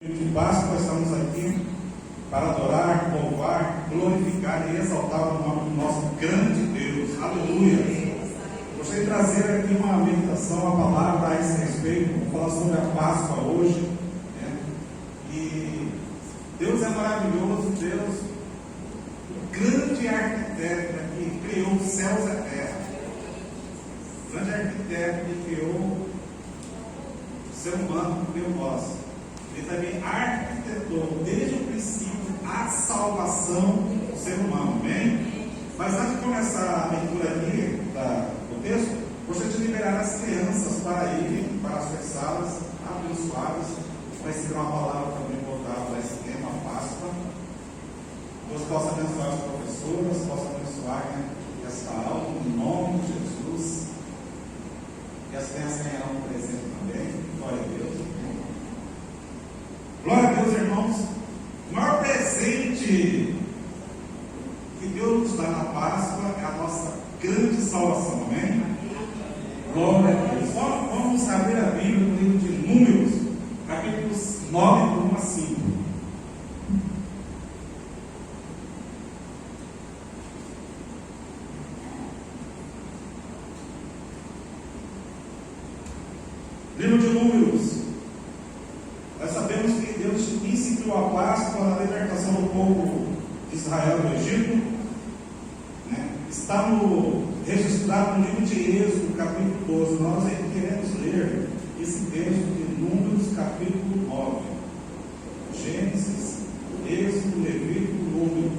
De Páscoa, estamos aqui para adorar, louvar, glorificar e exaltar o nome do nosso grande Deus. Aleluia! Gostaria de trazer aqui uma meditação, uma palavra a esse respeito. Vou falar sobre a Páscoa hoje, né? E Deus é maravilhoso, Deus, o grande arquiteto que criou os céus e a terra, o grande arquiteto que criou o ser humano, que criou nós. Ele também arquitetou desde o princípio a salvação do ser humano, amém? Mas antes de começar a leitura aqui do texto, gostaria de liberar as crianças para irem para as suas salas abençoadas. Vai ser uma palavra também voltada a esse tema, a Páscoa. Deus possa abençoar as professoras, possa abençoar esta aula, em nome de Jesus. E as crianças ganharão um presente também. Glória a Deus. Glória a Deus, irmãos. O maior presente que Deus nos dá na Páscoa é a nossa grande salvação, amém? Glória a Deus. Vamos abrir a Bíblia no livro de Números, capítulos 9, 1 a 5. Livro de Números. Nós sabemos que Deus instituiu a Páscoa na libertação do povo de Israel do Egito, né? Está registrado no livro de Êxodo, capítulo 12. Nós queremos ler esse texto de Números, capítulo 9. Gênesis, Êxodo, Levítico, Números.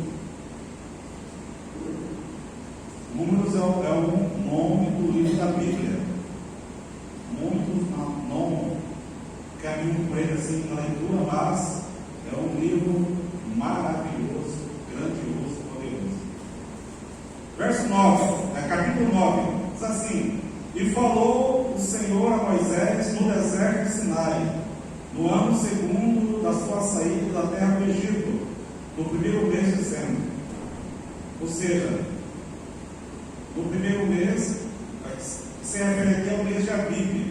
Números é o nome do livro da Bíblia. Muito nome. Caminho por ele assim na leitura, mas é um livro maravilhoso, grandioso, poderoso. Verso 9, capítulo 9, diz assim: E falou o Senhor a Moisés no deserto de Sinai, no ano segundo da sua saída da terra do Egito, no primeiro mês de dezembro. Ou seja, no primeiro mês, se refere aqui ao mês de Abib,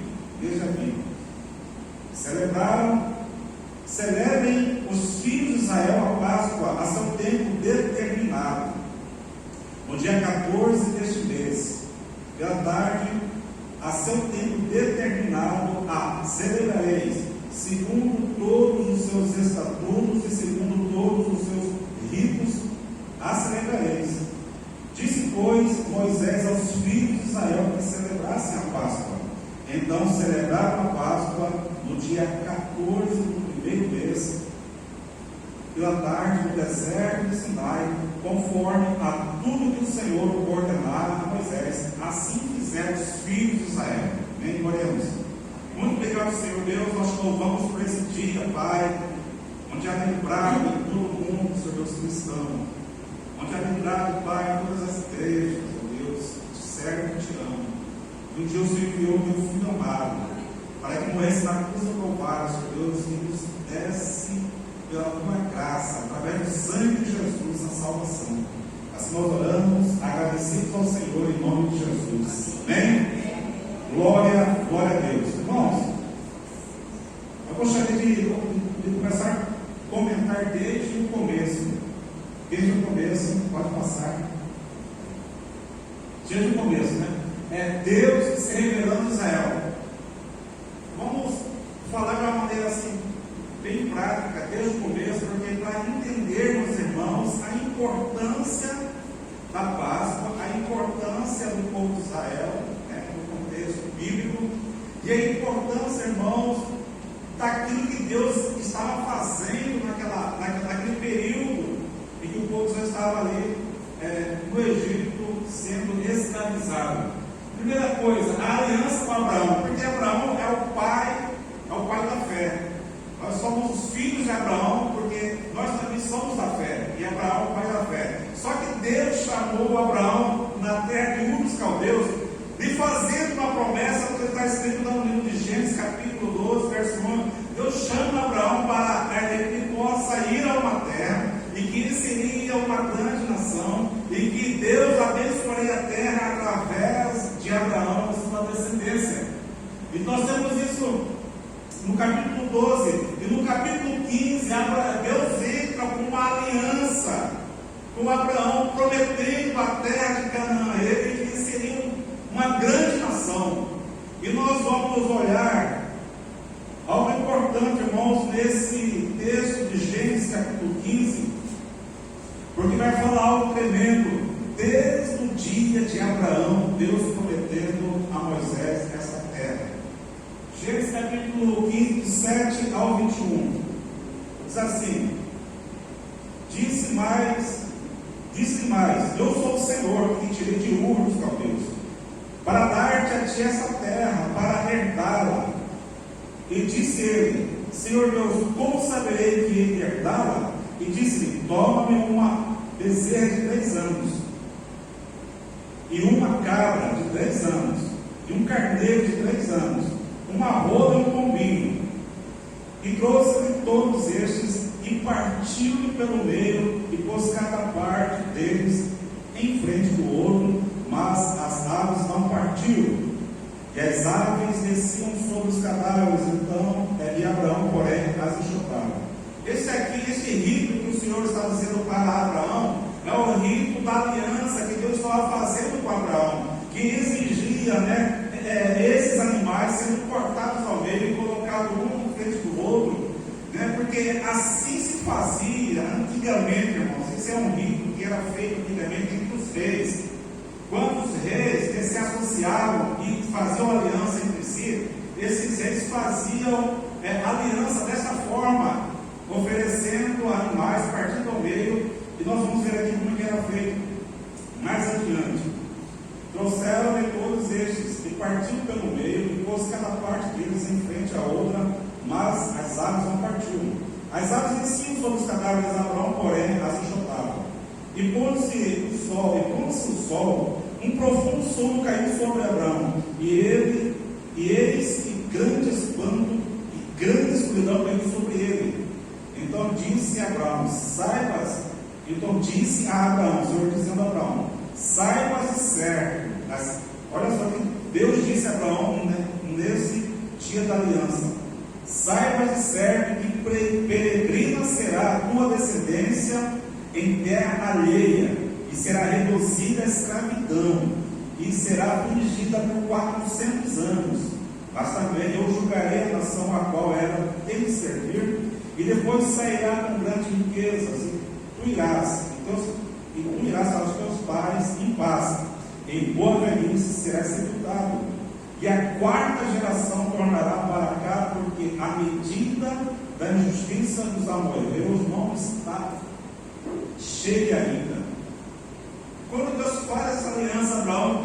celebrem os filhos de Israel a Páscoa a seu tempo determinado, no dia 14 deste mês, pela tarde, a seu tempo determinado, a celebrareis, segundo todos os seus estatutos e segundo todos os seus ritos, a celebrareis. Disse, pois, Moisés aos filhos de Israel que celebrassem a Páscoa. Então celebraram a Páscoa no dia 14 do primeiro mês, pela tarde, no deserto de Sinai, conforme a tudo que o Senhor ordenara a Moisés. Assim fizeram os filhos de Israel. Amém? Oremos. Muito obrigado, Senhor Deus. Nós te louvamos por esse dia, Pai, onde é lembrado em todo mundo, Senhor Deus, cristão. Onde é lembrado, Pai, em todas as igrejas, Senhor Deus, te serve e te amo. Um dia o Senhor enviou o teu Filho amado, para que morresse na cruz do Calvário, Senhor Deus, e nos desse pela tua graça, através do sangue de Jesus, a salvação. Assim nós oramos, agradecidos ao Senhor, em nome de Jesus. Amém? Glória a Deus. Irmãos, eu gostaria de começar a comentar desde o começo. Desde o começo, pode passar. Desde o começo, né? É Deus se revelando a Israel. Vamos falar de uma maneira assim, bem prática, desde o começo, porque para entendermos, irmãos, a importância da Páscoa, a importância do povo de Israel, né, no contexto bíblico, e a importância, irmãos, daquilo que Deus estava fazendo naquele período em que o povo já estava ali no Egito sendo escravizado. Primeira coisa, a aliança com Abraão, porque Abraão é o pai da fé. Nós somos os filhos de Abraão, porque nós também somos da fé, e Abraão é o pai da fé. Só que Deus chamou Abraão na terra de Ur dos Caldeus, lhe fazendo uma promessa, porque está escrito no livro de Gênesis, capítulo 12, verso 1. Deus chama Abraão para que ele possa ir a uma terra, e que ele seria uma grande nação, e que Deus abençoaria a terra através de Abraão e sua descendência. E nós temos isso no capítulo 12, e no capítulo Deus entra com uma aliança com Abraão, prometendo a terra de Canaã a ele, que seria uma grande nação. E nós vamos olhar algo importante, irmãos, nesse texto de Gênesis capítulo 15, porque vai falar algo tremendo. Desde o dia de Abraão, Deus prometendo a Moisés essa terra. Gênesis capítulo 15, 7 ao 21. Diz assim: Disse mais, eu sou o Senhor que te tirei de Ur dos Caldeus, para dar-te a ti essa terra, para herdá-la. E disse ele: Senhor Deus, como saberei que ele herdá-la? E disse-lhe: Toma-me uma bezerra de 3 anos, e uma cabra de 3 anos, e um carneiro de 3 anos, uma rola e um pombinho. E trouxe-lhe todos estes, e partiu-lhe pelo meio, e pôs cada parte deles em frente do outro, mas as aves não partiu. E as aves desciam sobre os cadáveres, e Abraão, porém, as enxotava. Esse rito que o Senhor está dizendo para Abraão, é o rito da aliança que Deus estava fazendo com Abraão, que exigia, esses animais sendo cortados ao meio e colocados um em frente do outro, porque assim se fazia antigamente, irmãos. Esse é um rito que era feito antigamente entre os reis. Quando os reis se associavam e faziam aliança entre si, esses reis faziam aliança dessa forma, oferecendo animais, partindo ao meio, e nós vamos ver aqui como que era feito mais adiante. Trouxeram-lhe todos estes, e partiu pelo meio, e pôs cada parte deles em frente à outra, mas as aves não partiam. As aves desciam sobre os cadáveres de Abraão, porém, as enxotavam. E pôs-se o sol, um profundo sono caiu sobre Abraão, e eis que grande espanto e grande escuridão caiu sobre ele. Então disse a Abraão, disse a Abraão, o Senhor dizendo a Abraão, saiba de certo, olha só que Deus disse a Abraão nesse dia da aliança, saiba de certo que peregrina será a tua descendência em terra alheia, e será reduzida à escravidão, e será afligida por 400 anos, mas também eu julgarei a nação a qual ela tem de servir, e depois sairá com grandes riquezas, e tu irás aos teus pais em paz, em boa velhice será sepultado, e a 4ª geração tornará para cá, porque a medida da injustiça dos amorreus não está cheia ainda. Quando Deus faz essa aliança a Abraão,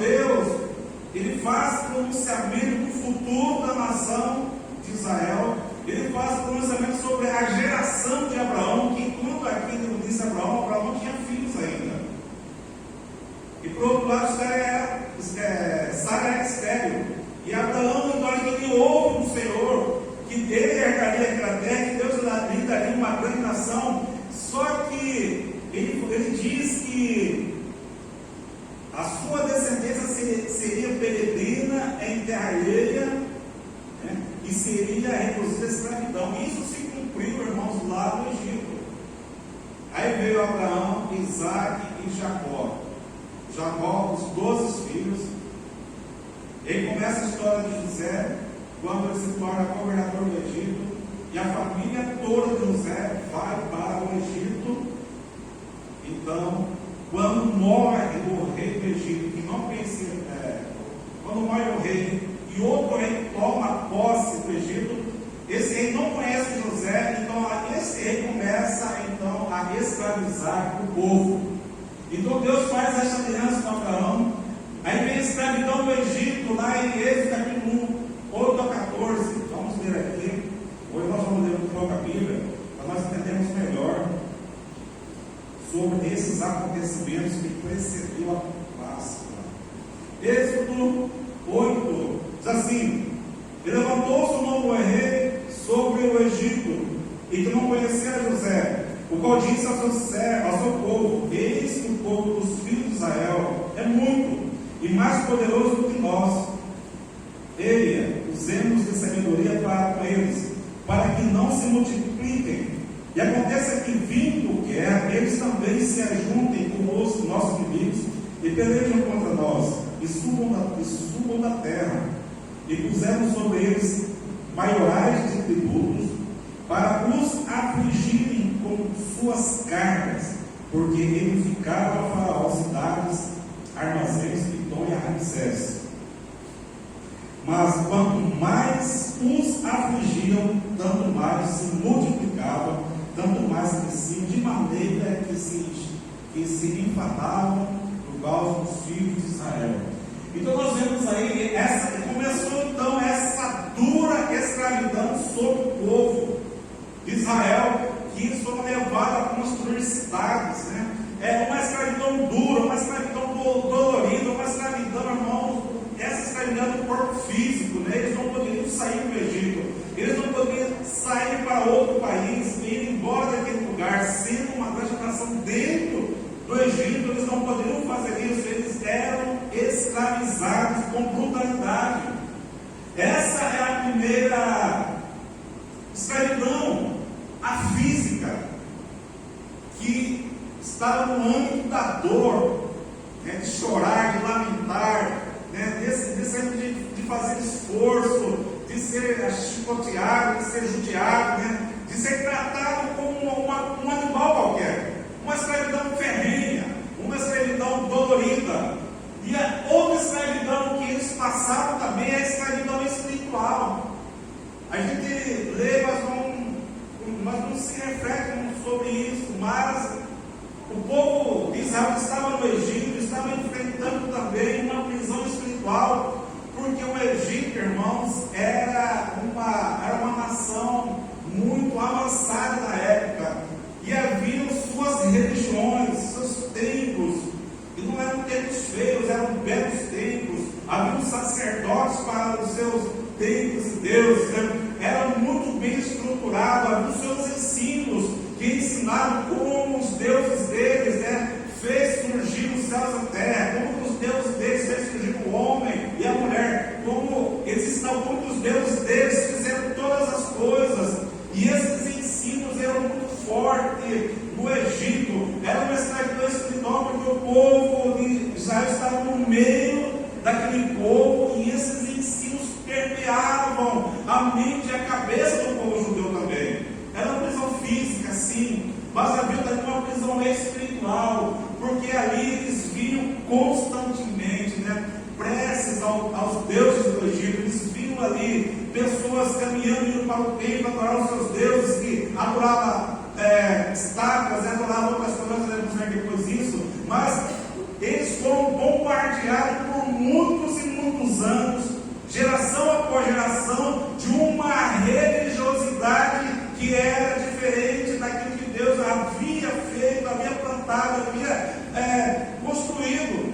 Ele faz pronunciamento do futuro da nação de Israel. Ele faz pronunciamento sobre a geração de Abraão, que quando aqui ele disse a Abraão, Abraão não tinha filhos ainda. E por outro lado, Sara era estéril. E Abraão, então, ele ouve do Senhor que ele herdaria aquela terra, que Deus lhe daria uma grande nação. Só que ele diz que a sua descendência seria peregrina em terra alheia, e seria reduzida à escravidão. Isso se cumpriu, irmãos, lá no Egito. Aí veio Abraão, Isaac e Jacó. Jacó, os 12 filhos. Ele começa a história de José, quando ele se torna governador do Egito, e a família toda de José vai para o Egito. Então, quando morre o rei do Egito, que não conhecia, quando morre o rei, e outro rei toma posse do Egito, esse rei não conhece José, então esse rei começa então a escravizar o povo. Então Deus faz essa aliança com Abraão. Aí vem a escravidão do Egito, lá em Êxodo capítulo 1, 8 a 14. Vamos ver aqui. Hoje nós vamos ler um pouco a Bíblia, para nós entendermos melhor sobre esses acontecimentos que precedeu a Páscoa. Êxodo 8 diz assim: e levantou-se um novo rei sobre o Egito, e que não conhecia José, o qual disse ao seu povo: eis que o povo dos filhos de Israel é muito e mais poderoso do que nós. Usemos de sabedoria para com eles, para que não se multipliquem, E aconteça que, vindo guerra, eles também se ajuntem com os nossos inimigos e pelejam contra nós, e subam da terra, e pusemos sobre eles maiorais de tributos, para os afligirem com suas cargas, porque edificaram a Faraó cidades, armazéns, Pitom e Ramsés. Mas quanto mais os afligiam, tanto mais se multiplicavam, tanto mais cresciam, de maneira que se enfadavam por causa dos filhos de Israel. Então nós vemos aí, começou então essa dura escravidão sobre o povo de Israel, que eles foram levados a construir cidades, né? É uma escravidão dura, uma escravidão dolorida, uma escravidão, irmãos, essa escravidão do corpo físico, né? Eles não poderiam sair do Egito, eles não poderiam sair para outro país, ir embora daquele lugar, sendo uma grande nação dentro do Egito, eles não poderiam fazer isso, eles eram escravizados com brutalidade. Essa é a primeira escravidão, a física, que estava no âmbito da dor, né, de chorar, de lamentar, né, de fazer esforço, de ser chicoteado, de ser judiado, né, de ser tratado como um animal qualquer, uma escravidão ferrenha, uma escravidão dolorida. E a outra escravidão que eles passaram também é a escravidão espiritual. A gente lê, mas não se reflete sobre isso, mas o povo de Israel estava no Egito, estava enfrentando também uma prisão espiritual, porque o Egito, irmãos, era uma nação muito avançada na época, e havia suas religiões, seus templos, e não eram templos feios, eram belos templos, havia sacerdotes para os seus templos e deuses, né? Eram muito bem estruturados, havia os seus ensinos, que ensinavam como os deuses deles, né, fez surgir os céus e a terra, como os deuses deles fez surgir o homem e a mulher, como eles ensinavam como os deuses deles fizeram todas as coisas, e esses ensinos eram muito fortes no Egito. Era uma escravidão espiritual, porque o povo de Israel estava no meio daquele povo, e esses ensinos permeavam a mente e a cabeça do povo judeu também. Era uma prisão física, sim, mas havia também uma prisão espiritual, porque ali eles viam constantemente, né, preces aos deuses do Egito. Eles viam ali pessoas caminhando, indo para o templo, adorar os seus deuses, que adoravam estátuas, adoravam outras coisas, vamos ver depois isso, mas eles foram bombardeados por muitos e muitos anos, geração após geração, de uma religiosidade que era diferente daquilo que Deus havia feito, havia plantado, havia construído.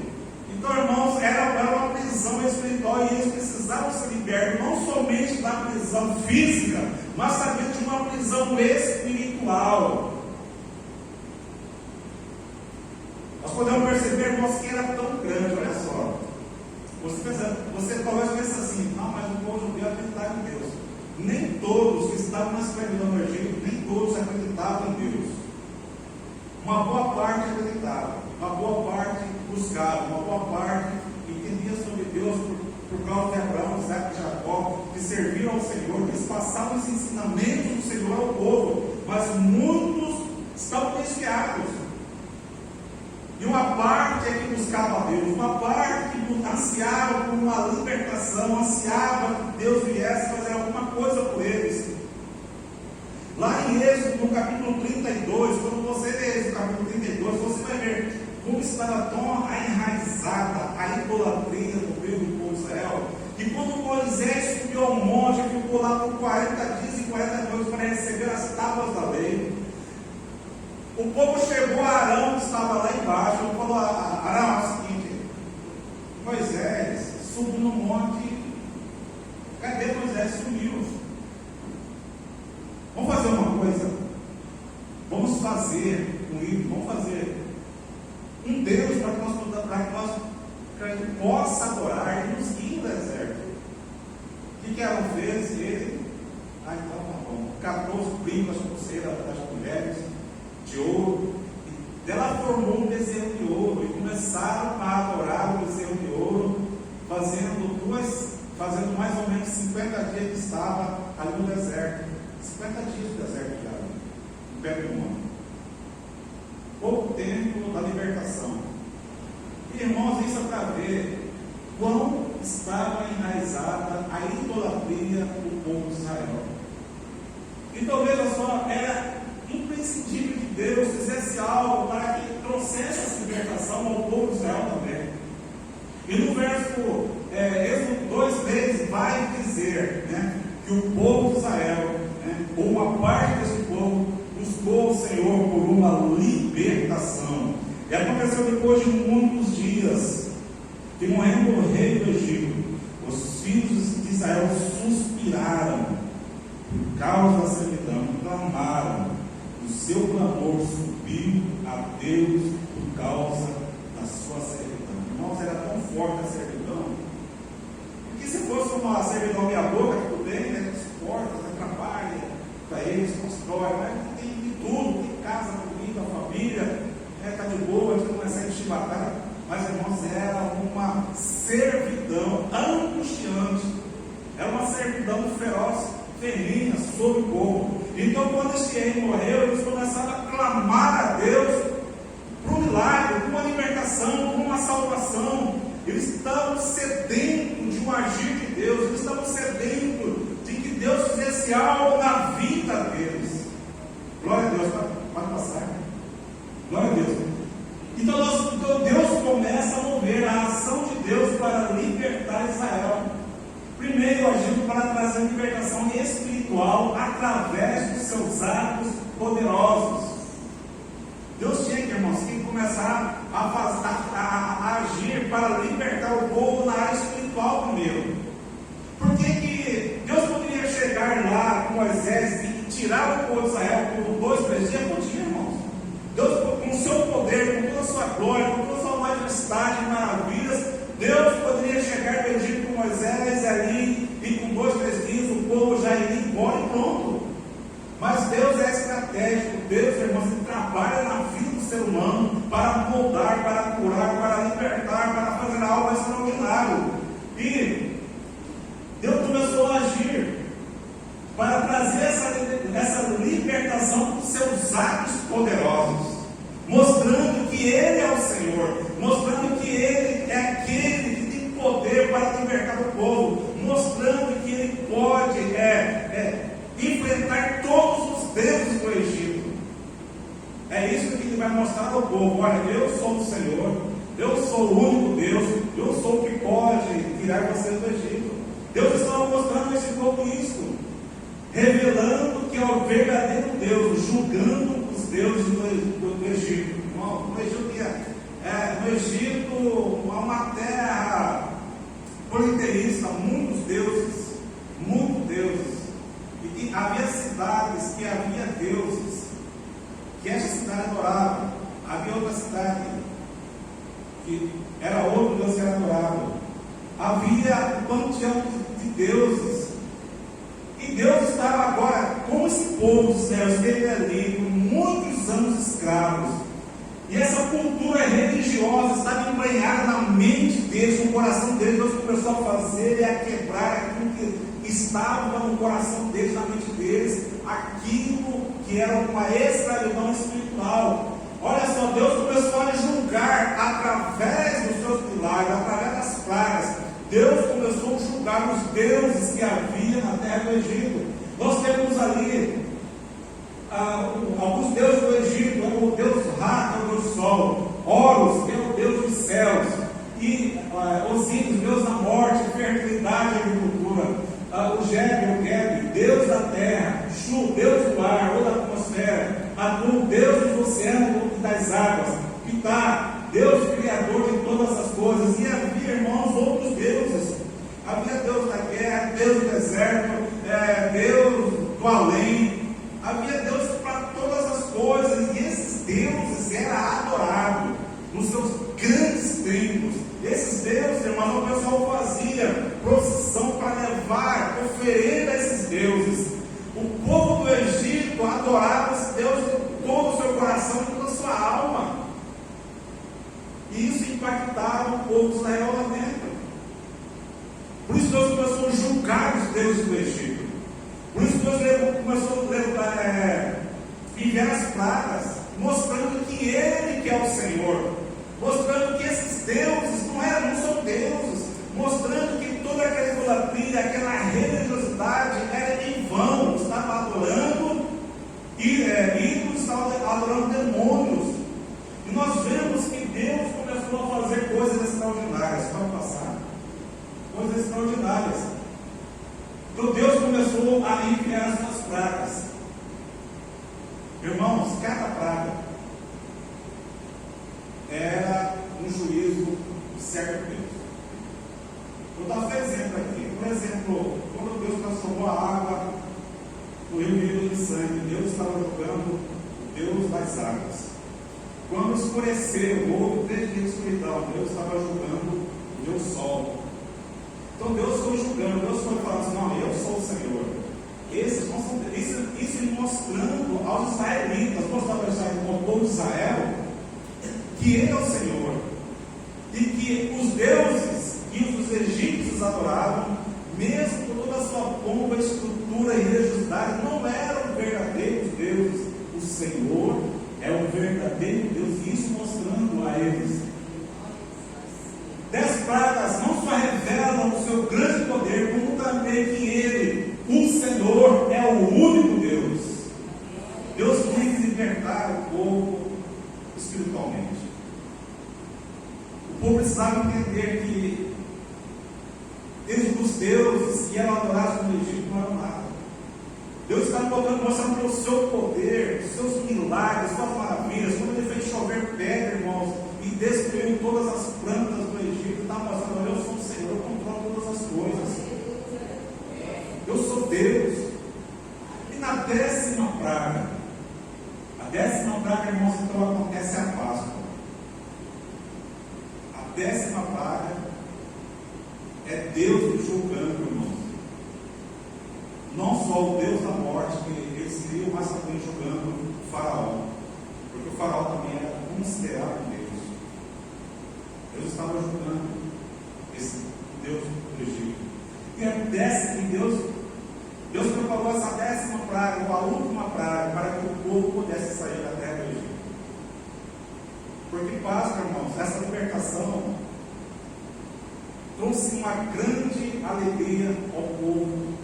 Então, irmãos, era uma prisão espiritual, e eles precisavam ser libertos, não somente da prisão física, mas também de uma prisão espiritual. Nós podemos perceber, irmãos, que era tão grande, olha só. Você talvez pense assim, não, mas o povo judeu acreditava em Deus. Nem todos que estavam na escravidão no Egito, nem todos acreditavam em Deus. Uma boa parte acreditava, uma boa parte buscava, uma boa parte entendia sobre Deus por causa de Abraão, Isaac e Jacó, que serviram ao Senhor, que eles passavam os ensinamentos do Senhor ao povo, mas muitos estavam desviados. E uma parte é que buscava a Deus, uma parte que ansiava por uma libertação, ansiava que Deus viesse fazer alguma coisa por eles. Lá em Êxodo, no capítulo 32, quando você lê esse capítulo 32, você vai ver como estava tão enraizada a idolatria no meio do povo de Israel, que quando Moisés subiu ao monte, ficou lá por 40 dias e 40 noites para receber as tábuas da lei, o povo chegou a Arão, que estava lá embaixo, e falou: Arão, é o seguinte, Moisés subiu no monte, cadê Moisés? Sumiu. Vamos fazer uma coisa, vamos fazer um ídolo, vamos fazer um Deus para que a gente possa adorar e nos guie no deserto. O que Arão fez? Ele, então tá bom, catou os brincos, as pulseiras das mulheres, começaram a adorar o bezerro de ouro, fazendo mais ou menos 50 dias que estava ali no deserto. 50 dias de deserto já, no pé do mundo. Pouco tempo da libertação. E, irmãos, isso é para ver quão estava enraizada a idolatria do povo de Israel. Então, veja só, era imprescindível que Deus fizesse algo para que trouxesse essa libertação ao povo de Israel também. E no verso Êxodo 2:3 vai dizer, né, que o povo de Israel, né, ou uma parte desse povo, buscou o Senhor por uma libertação. E aconteceu depois de muitos dias, que morrendo o rei do Egito, os filhos de Israel suspiraram por causa da servidão, clamaram, o seu clamor subiu a Deus por causa da sua servidão. Irmãos, era tão forte a servidão, que se fosse uma servidão meia boca, tudo bem, né? Suporta, trabalha para eles, constrói, mas tem de tudo, tem casa, comida, família, está de boa, a gente não consegue chibatar, mas, irmãos, era uma servidão angustiante, era uma servidão feroz, ferrenha sobre o povo. Então, quando esse rei morreu, eles começaram a clamar a Deus por um milagre, por uma libertação, por uma salvação. Eles estavam sedentos de um agir de Deus, eles estavam sedentos de que Deus fizesse algo na vida deles. Glória a Deus, pode passar. Glória a Deus. Então Deus começa a mover a ação de Deus para libertar Israel. Primeiro agindo para trazer libertação espiritual através dos seus atos poderosos. Deus tinha que, irmãos, que começar a agir para libertar o povo na área espiritual primeiro. Por que Deus poderia chegar lá com Moisés e tirar o povo de Israel por 2, 3 dias? Podia, irmãos. Deus, com o seu poder, com toda a sua glória, com toda a sua majestade e maravilhas, Deus poderia chegar no Egito com Moisés ali, e com 2, 3 dias o povo já iria embora e pronto. Mas Deus é estratégico. Deus, irmãos, ele trabalha na vida do ser humano para moldar, para curar, para libertar, para fazer algo extraordinário. E Deus começou a agir para trazer essa libertação com seus atos poderosos, mostrando que Ele é o Senhor, mostrando que Ele é aquele que tem poder para libertar o povo, mostrando que Ele pode enfrentar todos os deuses do Egito. É isso que Ele vai mostrar ao povo: olha, eu sou o Senhor, eu sou o único Deus, eu sou o que pode tirar vocês do Egito. Deus estava mostrando a esse povo isso, revelando que é o verdadeiro Deus, julgando os deuses do Egito. No Egito, uma terra politeísta, muitos deuses, e que havia cidades que havia deuses, que essa cidade adorava. Havia outra cidade que era outro Deus que era adorado. Havia um panteão de deuses. E Deus estava agora com esse povo dos céus, que ele ali por muitos anos escravos. E essa cultura religiosa estava embrenhada na mente deles, no coração deles. Deus começou a fazer e a quebrar aquilo que estava no coração deles, na mente deles, aquilo que era uma escravidão espiritual. Olha só, Deus começou a julgar através dos seus milagres, através das pragas. Deus começou a julgar os deuses que havia na terra do Egito. Nós temos ali alguns deuses do Egito: o Deus Ra, que é o Deus do Sol; Horus, que é o Deus dos céus; e Osíris, Deus da morte, fertilidade e agricultura; o Geb, Deus da terra; Shu, Deus do ar ou da atmosfera; Atu, Deus dos oceanos e das águas; Pitá, Deus criador de todas as coisas. E havia, irmãos, outros deuses. Havia Deus da guerra, Deus do deserto, Deus do além. Havia Deus para todas as coisas. E esses deuses eram adorados nos seus grandes templos. Esses deuses, irmãos, o pessoal fazia procissão para levar oferenda a esses deuses. O povo do Egito adorava esse Deus com todo o seu coração e toda a sua alma. E isso impactaram o povo de Israel lá dentro. Por isso Deus começou a julgar os deuses do Egito. Por isso Deus começou a enviar as pragas, mostrando que Ele que é o Senhor, mostrando que esses deuses não são deuses, mostrando que toda aquela idolatria, aquela religiosidade era em vão, estava adorando ídolos, estava adorando demônios. E nós vemos que Deus começou a fazer coisas extraordinárias. Pode passar. Coisas extraordinárias. Então Deus começou a enviar as suas pragas. Irmãos, cada praga era um juízo de certo Deus. Vou dar um exemplo aqui. Por exemplo, quando Deus transformou a água no rio Nilo em sangue, Deus estava jogando o Deus das águas. Quando escureceu, houve 3 dias de escuridão, Deus estava julgando o Deus Sol. Então Deus foi julgando, Deus foi falando assim: não, eu sou o Senhor. Isso mostrando aos israelitas, mostrando ao povo de Israel, que Ele é o Senhor, e que os deuses que os egípcios adoravam, mesmo com toda a sua pompa, estrutura e religiosidade, não eram verdadeiros deuses. O Senhor é o verdadeiro Deus, e isso mostrando a eles. 10 pragas não só revelam o seu grande poder, como também que Ele, o Senhor, é o único Deus. Deus tem que libertar o povo espiritualmente. O povo precisava entender que os deuses que eram adorados no Egito não eram nada. Deus está mostrando o seu poder, os seus milagres, suas maravilhas, como Ele fez chover pedra, irmãos, e destruiu todas as plantas do Egito. Está mostrando: eu sou o Senhor, eu controlo todas as coisas. Eu sou Deus. E na 10ª praga, irmãos, então acontece a Páscoa. A 10ª praga é Deus julgando, irmãos. Não só o Deus da morte que eles criam, mas também julgando o faraó. Porque o faraó também era considerado Deus. Deus estava julgando esse Deus do Egito. E Deus preparou essa 10ª praga, a última praga, para que o povo pudesse sair da terra do Egito. Porque Páscoa, irmãos, essa libertação trouxe uma grande alegria ao povo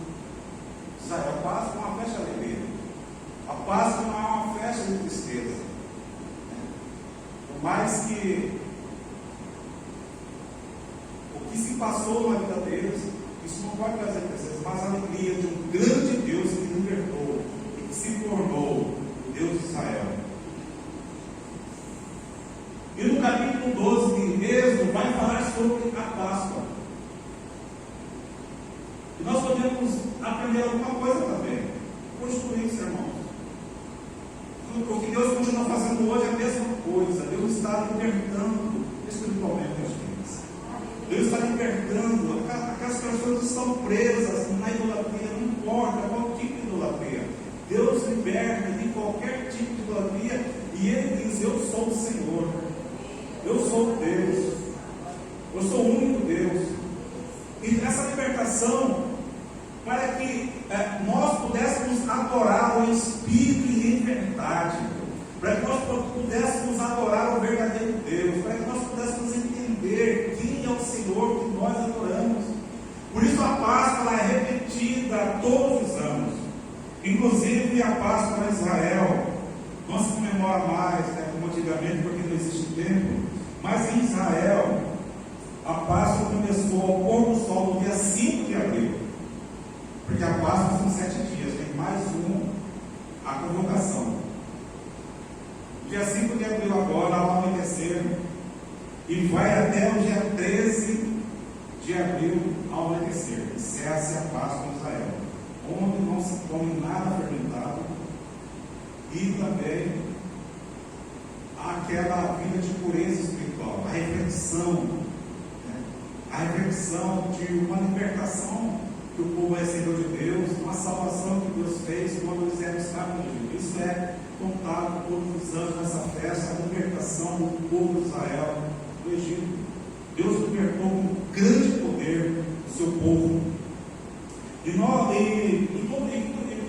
de Israel. A Páscoa é uma festa de alegria. A Páscoa não é uma festa de tristeza. Por mais que o que se passou na vida deles, isso não pode trazer tristeza, mas a alegria de um grande Deus que libertou e que se tornou o Deus de Israel. E no capítulo 12 de Êxodo vai falar sobre a Páscoa. E nós podemos aprender alguma coisa também. Construir isso, irmãos. O que Deus continua fazendo hoje é a mesma coisa. Deus está libertando espiritualmente as vidas. Deus está libertando. Aquelas pessoas que estão presas na idolatria, não importa qual tipo de idolatria. Deus liberta de qualquer tipo de idolatria. E Ele diz: eu sou o Senhor. Eu sou Deus. Eu sou o único Deus. E essa libertação, para que nós pudéssemos adorar o Espírito e em verdade, para que nós pudéssemos adorar o verdadeiro Deus, para que nós pudéssemos entender quem é o Senhor que nós adoramos. Por isso a Páscoa ela é repetida todos os anos. Inclusive a Páscoa para Israel não se comemora mais, como antigamente, porque não existe tempo. Mas em Israel, a Páscoa começou ao pôr do sol no dia 5 de abril. Porque a Páscoa são 7 dias, tem mais a convocação. Dia 5 de abril agora, ao amanhecer, e vai até o dia 13 de abril ao amanhecer. Encerra-se a Páscoa em Israel, onde não se come nada fermentado, e também aquela vida de pureza espiritual, a reflexão de uma libertação que o povo recebeu de Deus, uma salvação que Deus fez quando eles eram escravos do Egito. Isso é contado todos os anos nessa festa, a libertação do povo de Israel do Egito. Deus libertou com grande poder o seu povo. E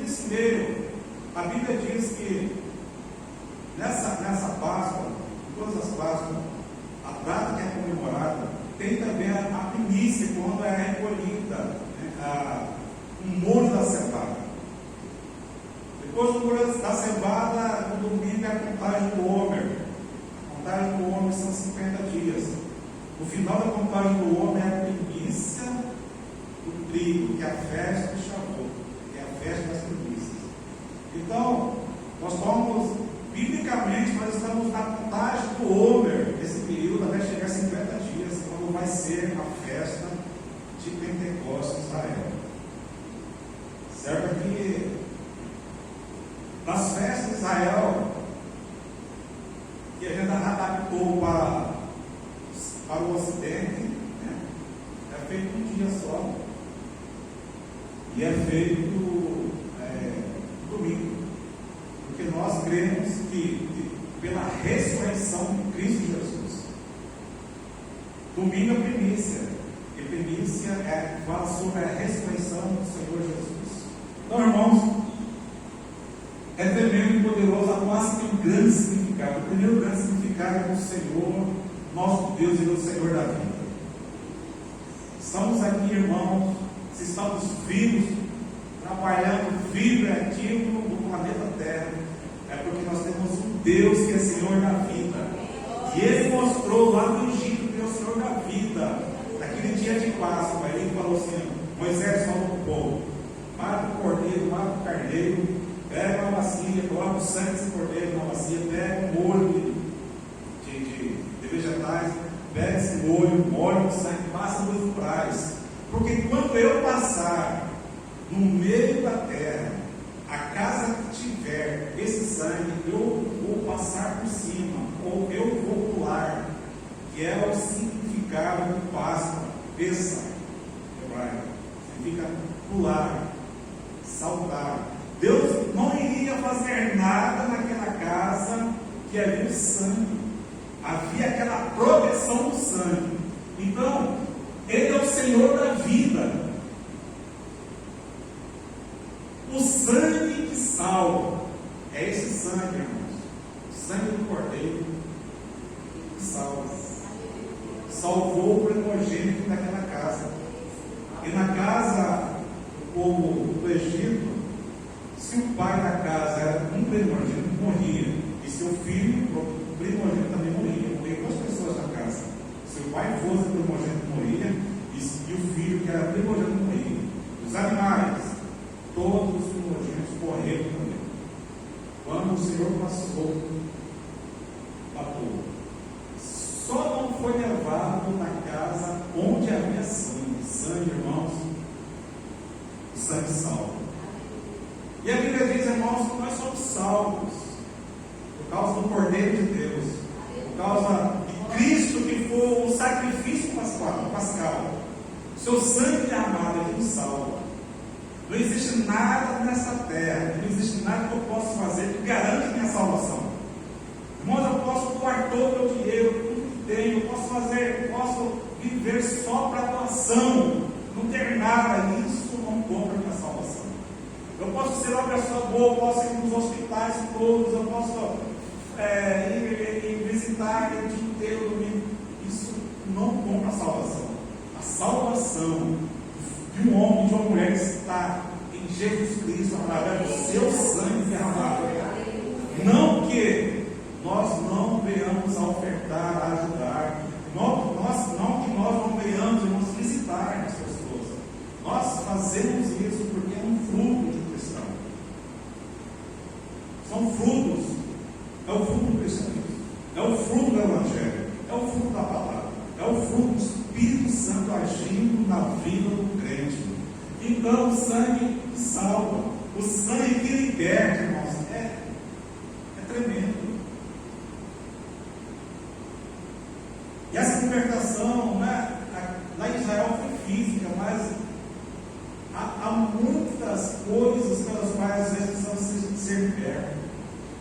nesse meio, a Bíblia diz que nessa Páscoa, em todas as Páscoas, a data que é comemorada, tem também a primícia, quando é recolhida, né, o molho da cevada. Depois do molho da cevada, no domingo é a contagem do Homer. A contagem do Homer são 50 dias. No final da contagem do Homer é a primícia do trigo, que é a festa do Shavuot, que é a festa das primícias. Então, nós estamos, biblicamente, nós estamos na contagem do Homer, esse período até chegar a 50 dias, quando vai ser a festa de Pentecostes em Israel. Certo que das festas de Israel, que a gente adaptou para o Ocidente, né, é feito um dia só, e é feito domingo, porque nós cremos que pela ressurreição de Cristo Jesus, domingo é primícia, e primícia fala sobre a ressurreição do Senhor Jesus. Então, irmãos, é tremendo e poderoso, a Páscoa tem um grande significado. O primeiro grande significado é que o Senhor, nosso Deus, Ele é o Senhor da vida. Estamos aqui, irmãos, se estamos vivos, trabalhando vivo e ativo no planeta Terra, é porque nós temos um Deus que é Senhor da vida. E Ele mostrou lá no Egito que é o Senhor da vida. Naquele dia de Páscoa, Ele falou assim: Moisés falou para o povo: mata o cordeiro, mata o carneiro, pega uma bacia, coloca o sangue desse cordeiro na bacia, pega um molho de vegetais, pega esse molho, molha o sangue, passa nos umbrais. Porque quando eu passar no meio da terra, a casa que tiver esse sangue, eu vou passar por cima, ou eu vou pular, que é o significado de Páscoa, Pessah, hebraico, significa pular, saltar. Deus não iria fazer nada naquela casa que havia o sangue, havia aquela proteção do sangue. Então, Ele é o Senhor da vida. O sangue que salva, é esse sangue, irmãos, o sangue do cordeiro que salva. Salvou o primogênito daquela casa. E na casa do povo do Egito, se o pai da casa era um primogênito, morria, e seu filho, o primogênito, também morria duas pessoas na casa. Se o pai fosse primogênito, morria, e o filho, que era primogênito, morria. Os animais, todos os primogênitos morreram também. Quando o Senhor passou, matou. Só não foi levado na casa onde havia sangue. Sangue, irmãos, o sangue salva. E a Bíblia diz, irmãos, que nós somos salvos por causa do Cordeiro de Deus, por causa de Cristo, que foi o sacrifício pascal. O seu sangue amado, Ele nos salva. Não existe nada nessa terra, não existe nada que eu possa fazer que garante minha salvação. Irmãos, eu posso doar todo o meu dinheiro, tudo que tenho, eu posso viver só para doação, não ter nada, isso não compra minha salvação. Eu posso ser uma pessoa boa, eu posso ir nos hospitais todos, eu posso ir visitar o dia inteiro, domingo. Isso não compra a salvação. A salvação de um homem, de uma mulher que está em Jesus Cristo, através do seu sangue derramado. Não que nós não venhamos a ofertar, a ajudar, não que nós não venhamos, irmãos, visitar as pessoas. Nós fazemos isso porque é um fruto de cristão. São frutos. É o fruto do cristianismo, é o fruto do Evangelho, é o fruto da palavra, é o fruto do Espírito Santo agindo na vida do crente. Então, o sangue que salva, o sangue que liberta, irmãos, é tremendo. E essa libertação, né, lá em Israel foi física, mas há muitas coisas pelas quais às vezes precisamos ser libertos.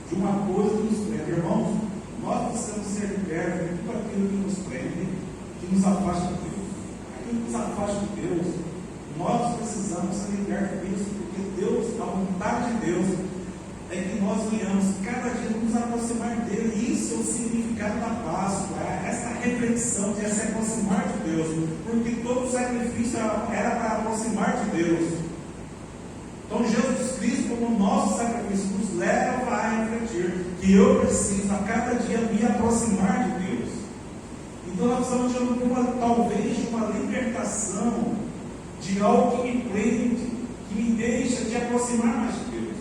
De uma coisa que nos prende, irmãos, nós precisamos ser libertos de tudo aquilo que nos prende, que nos afasta de Deus. Aquilo que nos afasta de Deus, nós precisamos ser libertos disso, porque Deus, a vontade de Deus, é que nós venhamos cada dia nos aproximar dele. Isso é o significado da Páscoa, essa reflexão de se aproximar de Deus, porque todo sacrifício era para aproximar de Deus. Então Jesus Cristo, como nosso sacrifício, nos leva a refletir que eu preciso a cada dia me aproximar de Deus. Então nós precisamos de talvez de uma libertação de algo que me prende, que me deixa de aproximar mais de Deus.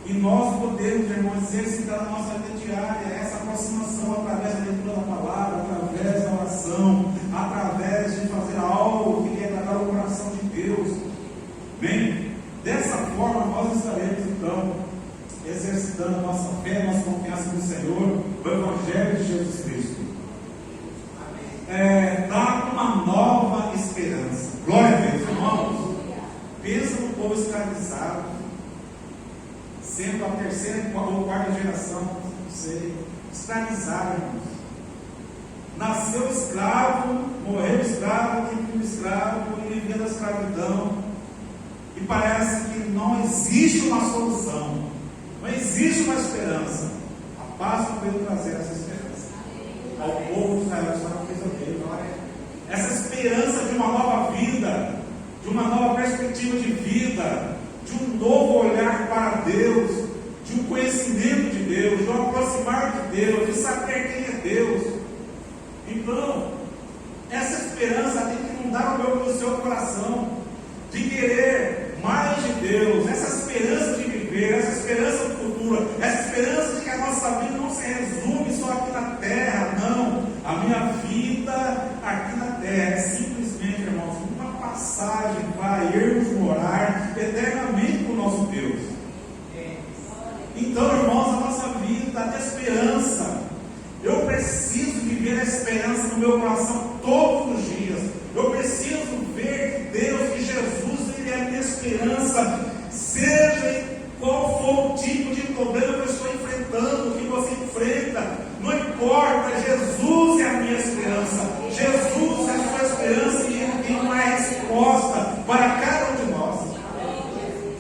E nós podemos, irmãos, exercitar na nossa vida diária essa aproximação através da leitura da palavra, através da oração, através de fazer algo que lhe agradar o coração de Deus. Bem, dessa forma nós estaremos então exercitando a nossa fé, a nossa confiança no Senhor, o Evangelho de Jesus Cristo. Dá uma nova esperança. Glória a Deus, irmãos. Pensa no povo escravizado, sendo a terceira ou quarta geração, não sei, escravizado, irmãos. Nasceu escravo, morreu escravo, tem escravo, ele vivia da escravidão. E parece que não existe uma solução, não existe uma esperança. A Páscoa veio trazer essa esperança ao povo de Israel, só não fez o quê? Essa esperança de uma nova vida, de uma nova perspectiva de vida, de um novo olhar para Deus, de um conhecimento de Deus, de um aproximar de Deus, de saber quem é Deus. Então, essa esperança tem que inundar o seu coração, de querer mais de Deus, essa esperança de viver, essa esperança do futuro, essa esperança de que a nossa vida não se resume só aqui na terra. Não, a minha vida aqui na terra é simplesmente, irmãos, uma passagem para irmos morar eternamente com o nosso Deus. Então, irmãos, a nossa vida tem esperança. Eu preciso viver a esperança no meu coração todos os dias. Eu preciso ver que Deus, que Jesus, Ele é a minha esperança, seja qual for o tipo de problema que eu estou enfrentando, que você enfrenta, não importa, Jesus é a minha esperança, Jesus é a sua esperança, e Ele tem uma resposta para cada um de nós.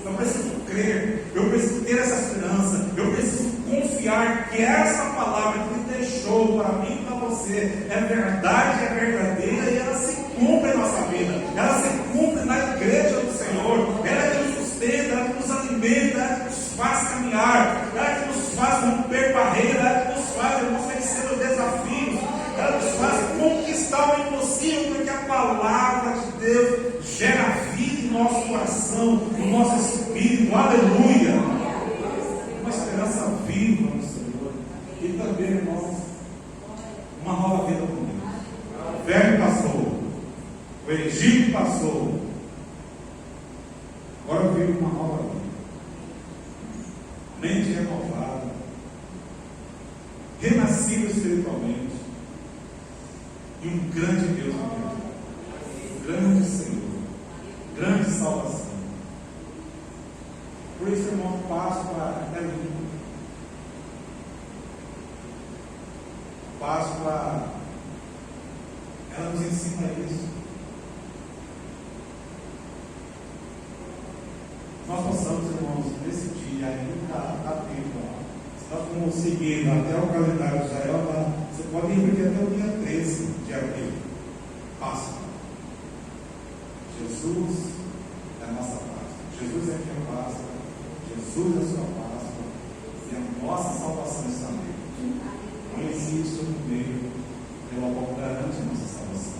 Eu preciso crer, eu preciso ter essa esperança, eu preciso confiar que essa palavra que Ele deixou para mim e para você é verdade, é verdadeira, e ela se cumpre em nossa vida, ela se cumpre na igreja do Senhor, ela é que nos sustenta, ela é que nos alimenta, ela é que nos faz caminhar, ela é que nos faz romper barreiras, ela é que nos faz, irmãos, vencer os desafios, ela nos faz conquistar o impossível, porque a palavra de Deus gera vida em nosso coração, no nosso espírito. Aleluia! Uma esperança viva no Senhor, e também, irmãos, uma nova vida com Deus. O velho passou, o Egito passou, agora eu vivo uma nova vida, mente renovada, renascido espiritualmente, e um grande Deus na minha vida, grande Senhor, grande salvação. Por isso, irmão, Páscoa é lindo. Páscoa, ela nos ensina isso. Nós possamos, irmãos, nesse dia, ainda dá tempo, nós vamos seguindo até o calendário de Israel, você pode ir porque até o dia 13 de abril, Páscoa. Jesus é a nossa Páscoa, Jesus é a minha Páscoa, Jesus é a sua Páscoa, e a nossa salvação está nele. Não existe outro meio pelo qual garante a nossa salvação.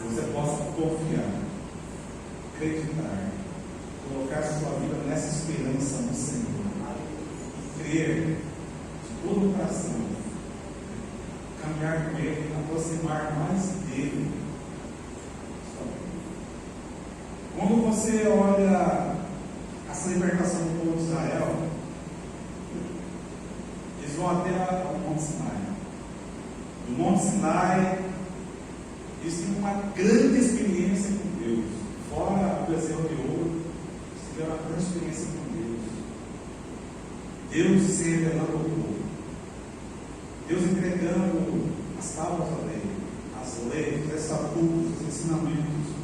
Você possa confiar, acreditar, colocar sua vida nessa esperança no Senhor, e crer de todo o coração, caminhar com Ele, aproximar mais dele. Quando você olha essa libertação do povo de Israel, eles vão até ao Monte Sinai. No Monte Sinai, eles têm uma grande experiência com Deus. Fora o bezerro de ouro, eles tiveram uma grande experiência com Deus. Deus se revelando ao povo. Deus entregando as tábuas da lei, as leis, os estatutos, os ensinamentos.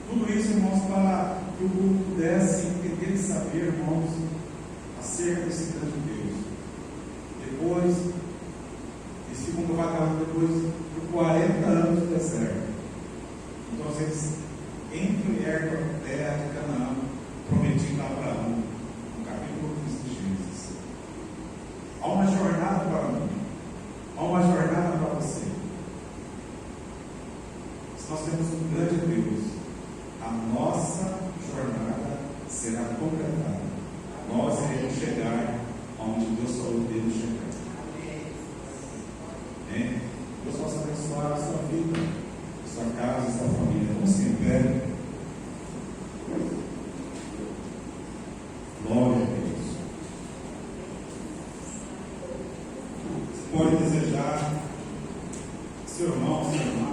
Tudo isso, irmãos, para que o povo pudesse entender e saber, irmãos, acerca desse grande Deus. Depois, esse mundo vai estar depois de 40 anos do deserto. Então, eles entregaram a terra de Canaã, prometida a Abraão, no capítulo 15 de Gênesis. Há uma jornada para mim, há uma jornada para você. Se nós temos um grande Deus, a nossa jornada será completada. Nós iremos chegar onde Deus falou que iremos chegar. Amém? Deus possa abençoar a sua vida, a sua casa, a sua família. Vamos se em pé. Glória a Deus. Você pode desejar, seu irmão, sua irmã,